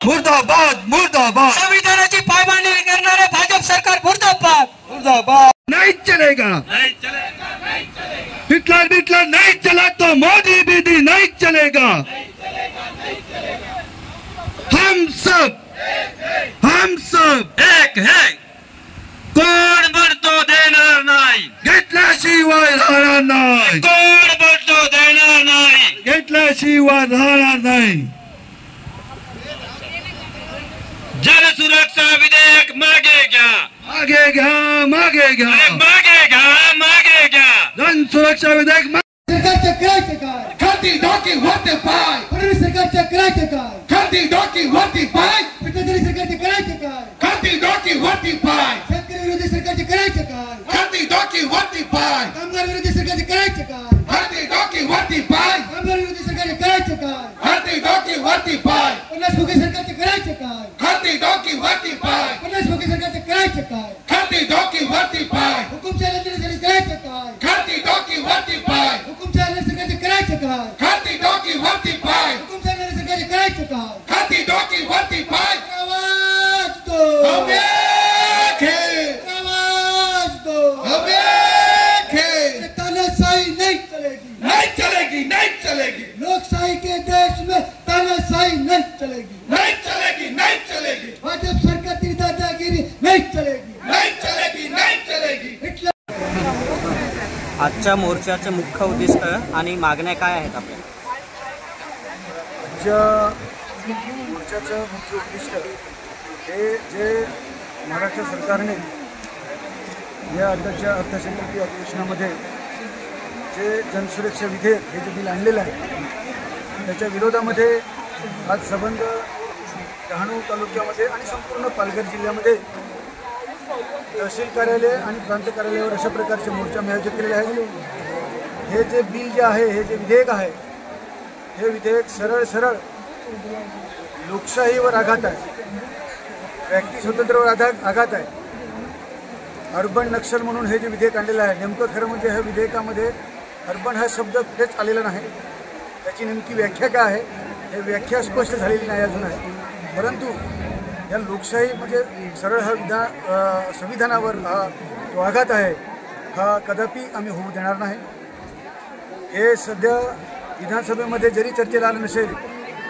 मुर्दाबाद मुर्दाबाद। संविधानाची पायमल्ली करणारे भाजप सरकार मुर्दाबाद मुर्दाबाद। नहीं चलेगा, नहीं चलेगा, नहीं चलेगा। हिटलर बिटलर नहीं चला तो मोदी बीदी नहीं चलेगा। हम सब एक है, कोण भरतो देणार नाही, घेतल्याशिवाय राहणार नाही, कोण भरतो देणार नाही, घेतल्याशिवाय राहणार नाही। जनसुरक्षा विधेयक मागे घ्या, मागे घ्या, मागे घ्या, मागे घ्या, मागे घ्या। जन सुरक्षा विधेयक सरकारच्या करायचं काय? खाती डोकी वरती पाय, फडणवीस सरकारच्या करायचं काय? खाती डोकी वरती पाय, पिठारी सरकारचे करायचं काय? खाती डोकी वरती पाय, शेतकरी विरोधी सरकारचे करायचं काय? खाती डोकी वरती पाय, कामगार विरोधी सरकारचे करायचं काय? खाती डोकी वरती पाय, कामगार विरोधी सरकारचे करायचं काय? खाती डोकी वरती पाय, 50 खोके सरकारचे करायचं काय? खाती डोकी वरती पाय, 50 खोके सरकारचे करायचं काय? खाती डोकी वरती पाय, हुकुमशाही लढण्यासाठी करायचं काय? खाती डोकी वरती पाय, हुकुमशाही लढण्यासाठी सरकारचे करायचं काय? खाती डोकी वरती पाय, हुकुमशाही लढण्यासाठी सरकारचे करायचं काय? खाती डोकी वरती पाय। आवाज दो, हम एक हैं, आवाज दो, हम एक हैं। तानाशाही नहीं चलेगी, नहीं चलेगी, नहीं चलेगी, लोकशाही के देश में तानाशाही नहीं चलेगी, नहीं चलेगी, नहीं चलेगी, भाजप सरकार की दादागिरी नहीं चलेगी, नहीं चलेगी, नहीं चलेगी। आजच्या मोर्चाचे मुख्य उद्दिष्ट आणि मागण्या काय आहेत आपल्या? मोर्चाचं मुख्य उद्दिष्ट हे जे महाराष्ट्र सरकारने या आताच्या अर्थसंकल्पीय अधिवेशनामध्ये जे जनसुरक्षा विधेयक हे जे बिल आणलेलं आहे त्याच्या विरोधामध्ये आज संबंध डहाणू तालुक्यामध्ये आणि संपूर्ण पालघर जिल्ह्यामध्ये तहसील कार्यालय आणि प्रांत कार्यालयावर अशा प्रकारचे मोर्चा आयोजित केलेले आहे। हे जे बिल जे आहे, हे जे विधेयक आहे, हे विधेयक सरळ लोकशाहीवर आघात आहे, व्यक्ती स्वातंत्र्यावर आघात आहे। अर्बन नक्षल म्हणून हे जे विधेयक आणलेलं आहे, नेमकं खरं म्हणजे ह्या विधेयकामध्ये अर्बन हा शब्द कुठेच आलेला नाही। त्याची नेमकी व्याख्या काय आहे, हे व्याख्या स्पष्ट झालेली नाही अजून आहे। परंतु या लोकशाही म्हणजे सरळ हा संविधानावर हा जो आघात आहे हा कदापि आम्ही होऊ देणार नाही। हे सध्या विधानसभेमध्ये जरी चर्चेला आलं नसेल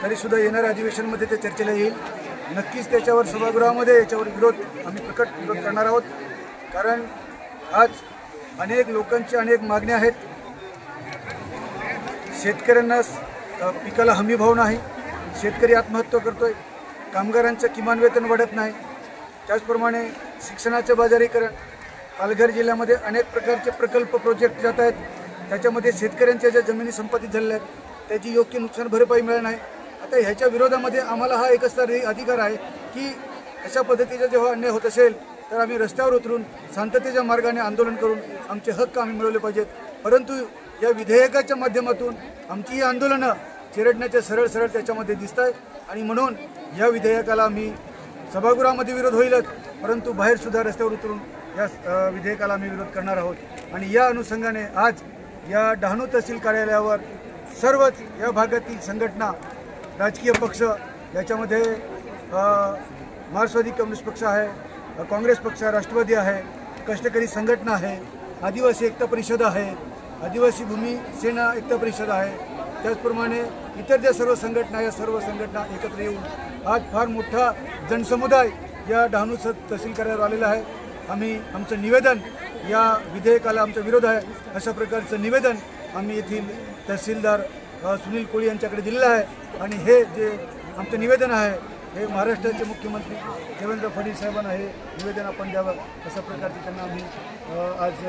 तरीसुद्धा येणाऱ्या अधिवेशनामध्ये ते चर्चेला येईल। नक्कीच त्याच्यावर सभागृहामध्ये याच्यावर आम्ही प्रकट विरोध करणार आहोत। कारण आज अनेक लोकांची अनेक मागण्या आहेत। शेतकऱ्यांना पिकाला हमी भाव नाही, शेतकरी आत्महत्या करतोय, कामगारांचं किमान वेतन वाढत नाही, त्याचप्रमाणे शिक्षणाचं बाजारीकरण, पालघर जिल्ह्यामध्ये अनेक प्रकारचे प्रकल्प प्रोजेक्ट जात आहेत, त्याच्यामध्ये शेतकऱ्यांच्या ज्या जमिनी संपादित झालेल्या आहेत त्याची योग्य नुकसान भरपाई मिळत नाही। आता ह्याच्या विरोधामध्ये आम्हाला हा एकच अधिकार आहे की अशा पद्धतीचा जेव्हा अन्याय होत असेल तर आम्ही रस्त्यावर उतरून शांततेच्या मार्गाने आंदोलन करून आमचे हक्क आम्ही मिळवले पाहिजेत। परंतु या विधेयकाच्या माध्यमातून आमची ही आंदोलनं चिरडण्याचे सरळ त्याच्यामध्ये दिसत आहेत आणि म्हणून या विधेयकाला आम्ही सभागृहामध्ये विरोध होईलच, परंतु बाहेरसुद्धा रस्त्यावर उतरून या विधेयकाला आम्ही विरोध करणार आहोत। आणि या अनुषंगाने आज या डहाणू तहसील कार्यालयावर सर्वच या भागातील संघटना, राजकीय पक्ष, याच्यामध्ये मार्क्सवादी कम्युनिस्ट पक्ष आहे, काँग्रेस पक्ष, राष्ट्रवादी आहे, कष्टकरी संघटना आहे, आदिवासी एकता परिषद आहे, आदिवासी भूमी सेना एकता परिषद आहे, त्याचप्रमाणे इतर ज्या सर्व संघटना, या सर्व संघटना एकत्र येऊन आज फार मोठा जनसमुदाय या डहाणू तहसील कार्यालयावर आलेला आहे। आम्ही आमचं निवेदन, या विधेयकाला आमचा विरोध आहे अशा प्रकारचं निवेदन आम्ही येथील तहसीलदार सुनील कोळी यांच्याकडे दिलेलं आहे। आणि हे जे आमचं निवेदन आहे हे महाराष्ट्राचे मुख्यमंत्री देवेंद्र फडणवीस साहेबांना हे निवेदन आपण द्यावं अशा प्रकारचे त्यांना आम्ही आज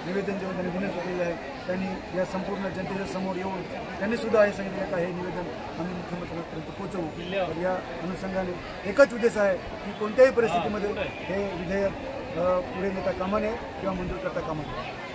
निवेदन देऊन त्यांनी विनंती केलेली आहे। त्यांनी या संपूर्ण जनतेच्या समोर येऊन त्यांनीसुद्धा हे सांगितलं का हे निवेदन आम्ही मुख्यमंत्र्यांपर्यंत पोहोचवू। या अनुषंगाने एकच उद्देश आहे की कोणत्याही परिस्थितीमध्ये हे विधेयक पुढे नेता कामा नये किंवा मंजूर करता कामा नये।